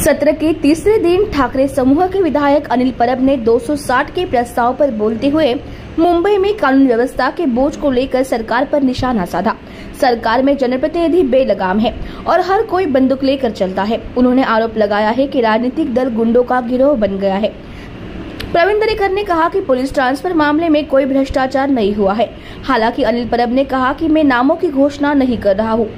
सत्र के तीसरे दिन ठाकरे समूह के विधायक अनिल परब ने 260 के प्रस्ताव पर बोलते हुए मुंबई में कानून व्यवस्था के बोझ को लेकर सरकार पर निशाना साधा। सरकार में जनप्रतिनिधि बेलगाम है और हर कोई बंदूक लेकर चलता है। उन्होंने आरोप लगाया है कि राजनीतिक दल गुंडों का गिरोह बन गया है। प्रवीण दरेकर ने कहा कि पुलिस ट्रांसफर मामले में कोई भ्रष्टाचार नहीं हुआ है। हालांकि अनिल परब ने कहा कि मैं नामों की घोषणा नहीं कर रहा हूँ।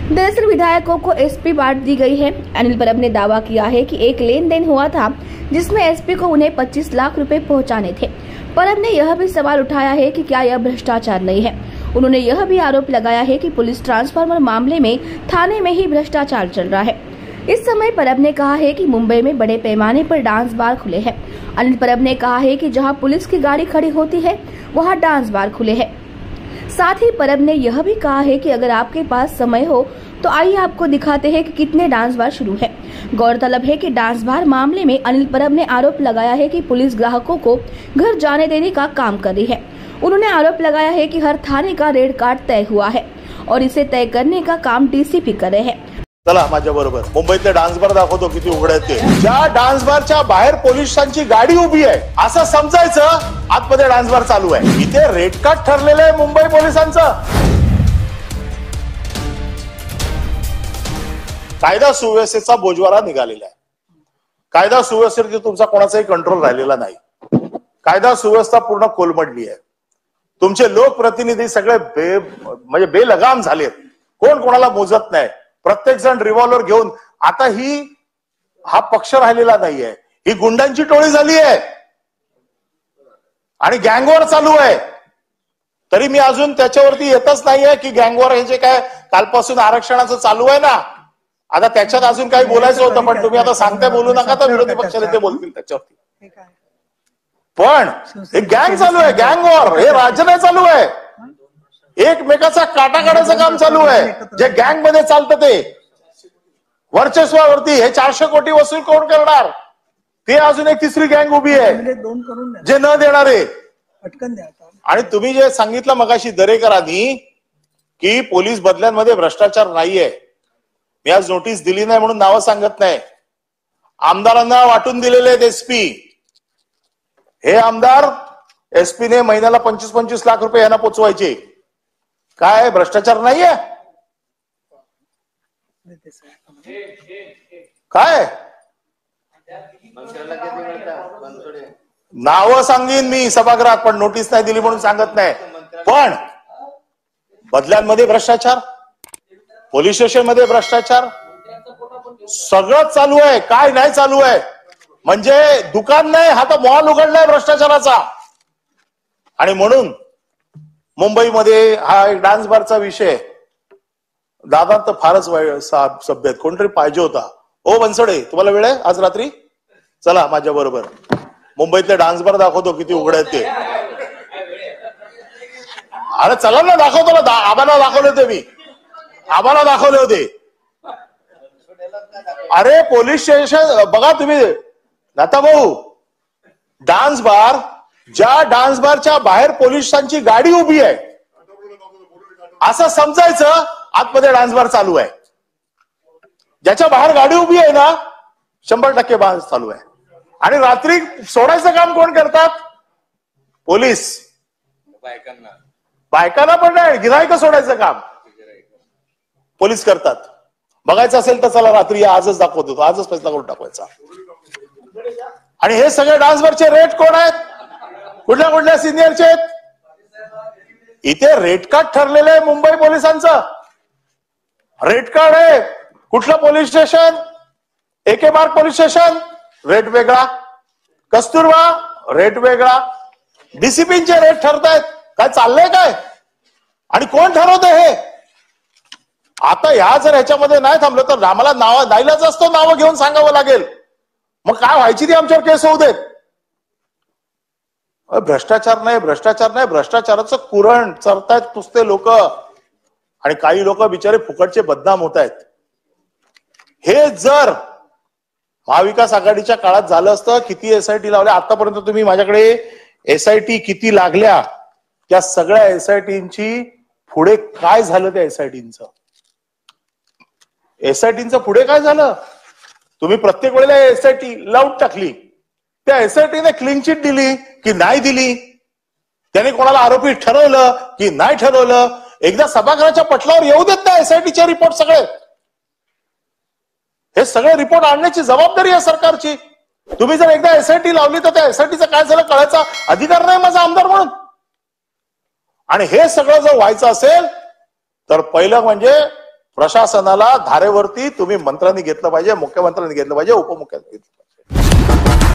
दरअसल विधायकों को एसपी बांट दी गई है। अनिल परब ने दावा किया है कि एक लेन देन हुआ था जिसमें एसपी को उन्हें 25 लाख रुपए पहुंचाने थे। परब ने यह भी सवाल उठाया है कि क्या यह भ्रष्टाचार नहीं है। उन्होंने यह भी आरोप लगाया है कि पुलिस ट्रांसफार्मर मामले में थाने में ही भ्रष्टाचार चल रहा है। इस समय परब ने कहा है कि मुंबई में बड़े पैमाने पर डांस बार खुले हैं। अनिल परब ने कहा है कि जहां पुलिस की गाड़ी खड़ी होती है वहां डांस बार खुले हैं। साथ ही परब ने यह भी कहा है कि अगर आपके पास समय हो तो आइए आपको दिखाते हैं कि कितने डांस बार शुरू है। गौरतलब है कि डांस बार मामले में अनिल परब ने आरोप लगाया है कि पुलिस ग्राहकों को घर जाने देने का काम कर रही है। उन्होंने आरोप लगाया है कि हर थाने का रेड कार्ड तय हुआ है और इसे तय करने का काम डीसीपी कर रहे हैं। चला माझ्या बरोबर मुंबईतले डान्स बार दाखवतो किती उघड आहेत ते। ज्या डान्स बारच्या बाहेर पोलिसांची गाडी उभी आहे असं समजायचं आतमध्ये डान्स बार चालू आहे। इथे रेड कार्ड ठरलेलं आहे मुंबई पोलिसांचं। कायदा सुव्यवस्थेचा बोजवारा निघालेला आहे। कायदा सुव्यवस्थेवर तुमचा कोणाचाही कंट्रोल राहिलेला नाही। कायदा सुव्यवस्था पूर्ण कोलमडली आहे। तुमचे लोकप्रतिनिधी सगळे म्हणजे बेलगाम झालेत। कोण कोणाला मोजत नाही। प्रत्येक जण रिव्हॉल्वर घेऊन आता हा पक्ष राहिलेला नाहीये। ही गुंडांची टोळी झाली आहे आणि गँगवॉर चालू आहे। तरी मी अजून त्याच्यावरती येतच नाहीये की गँगवॉर हे जे काय कालपासून आरक्षणाचं चालू आहे ना, आता त्याच्यात अजून काही बोलायचं होतं पण तुम्ही आता सांगताय बोलू नका तर विरोधी पक्षाने ते बोलतील त्याच्यावरती। पण हे गँग चालू आहे, गँगवॉर हे राज्य नाही चालू आहे। एकमेकाचा काटा काढायचं काम चालू आहे। जे गँग मध्ये चालतं ते वर्चस्वावरती हे 400 कोटी वसूल कोण करणार ते अजून एक तिसरी गँग उभी आहे जे न देणारे। आणि तुम्ही जे सांगितलं मगाशी दरेकरांनी की पोलीस बदल्यांमध्ये भ्रष्टाचार नाहीये, मी आज नोटीस दिली नाही म्हणून नावं सांगत नाही। आमदारांना वाटून दिलेले आहेत एसपी। हे आमदार एसपी ने महिन्याला 25-25 लाख रुपये यांना पोचवायचे। काय भ्रष्टाचार नाहीये काय? नाव सांगेन मी सभागृहात पण नोटीस नाही दिली म्हणून सांगत नाही। पण बदल्यांमध्ये भ्रष्टाचार, पोलीस स्टेशन मध्ये भ्रष्टाचार सगळं चालू आहे। काय नाही चालू आहे म्हणजे दुकान नाही, हा तर मॉल उघडलाय भ्रष्टाचाराचा। आणि म्हणून मुंबईमध्ये हा एक डान्स बारचा विषय दादा तर फारच सभ्य आहेत। कोणतरी पाहिजे होता। ओ बनसोडे तुम्हाला वेळ आहे आज रात्री? चला माझ्या बरोबर मुंबईतले डान्स बार दाखवतो किती उघड आहेत ते। अरे चला ना दाखवतो ना, आम्हाला दाखवले होते मी, आम्हाला दाखवले होते। अरे पोलीस स्टेशन बघा तुम्ही नाता भाऊ, डान्स बार ज्या डान्स बारच्या बाहेर पोलिसांची गाडी उभी आहे असं समजायचं आतमध्ये डान्स बार चालू आहे। ज्याच्या बाहेर गाडी उभी आहे ना 100% डान्स चालू आहे। आणि रात्री सोडायचं काम कोण करतात? पोलीस। बायकांना पण नाही, गिऱ्हाईक सोडायचं काम पोलीस करतात। बघायचं असेल तर चला रात्री आजच दाखवतो, आजच पैसा करून टाकवायचा। आणि हे सगळे डान्स बारचे रेट कोण आहेत? कुठल्या कुठल्या सिनियरचे आहेत? इथे रेड कार्ड ठरलेलं आहे मुंबई पोलिसांचं। रेड कार्ड आहे। कुठलं पोलीस स्टेशन? एके मार्ग पोलीस स्टेशन रेट वेगळा, कस्तुरबा रेट वेगळा, डीसीपीचे रेट ठरतायत। काय चाललंय काय? आणि कोण ठरवत हे? आता ह्या जर ह्याच्यामध्ये नाही थांबलं तर आम्हाला नाव द्यायलाच असतो, नावं घेऊन सांगावं लागेल। मग काय व्हायची ती आमच्यावर केस होऊ देत। भ्रष्टाचार नाही, भ्रष्टाचार नाही, भ्रष्टाचाराचं कुरण चरतायत नुसते लोक आणि काही लोक बिचारे फुकटचे बदनाम होत आहेत। हे जर महाविकास आघाडीच्या काळात झालं असतं, किती एसआयटी लावल्या आतापर्यंत तुम्ही माझ्याकडे एसआयटी किती लागल्या त्या सगळ्या एसआयटींची पुढे काय झालं? त्या एसआयटींचं पुढे काय झालं? तुम्ही प्रत्येक वेळेला एसआयटी लावून टाकली, त्या एसआयटीने क्लीन चिट दिली की नाही दिली, त्याने कोणाला आरोपी ठरवलं की नाही ठरवलं, एकदा सभागृहाच्या पटलावर येऊ देत ना एसआयटीचे रिपोर्ट सगळे. हे सगळे रिपोर्ट आणण्याची जबाबदारी आहे सरकारची. तुम्ही जर एकदा एसआयटी लावली तर त्या एसआयटीचं काय झालं कळायचा अधिकार नाही माझा आमदार म्हणून. आणि हे सगळं जर व्हायचं असेल तर पहिलं म्हणजे प्रशासनाला धारेवरती तुम्ही मंत्र्यांनी घेतलं पाहिजे, मुख्यमंत्र्यांनी घेतलं पाहिजे, उपमुख्यमंत्र्यांनी घेतलं पाहिजे.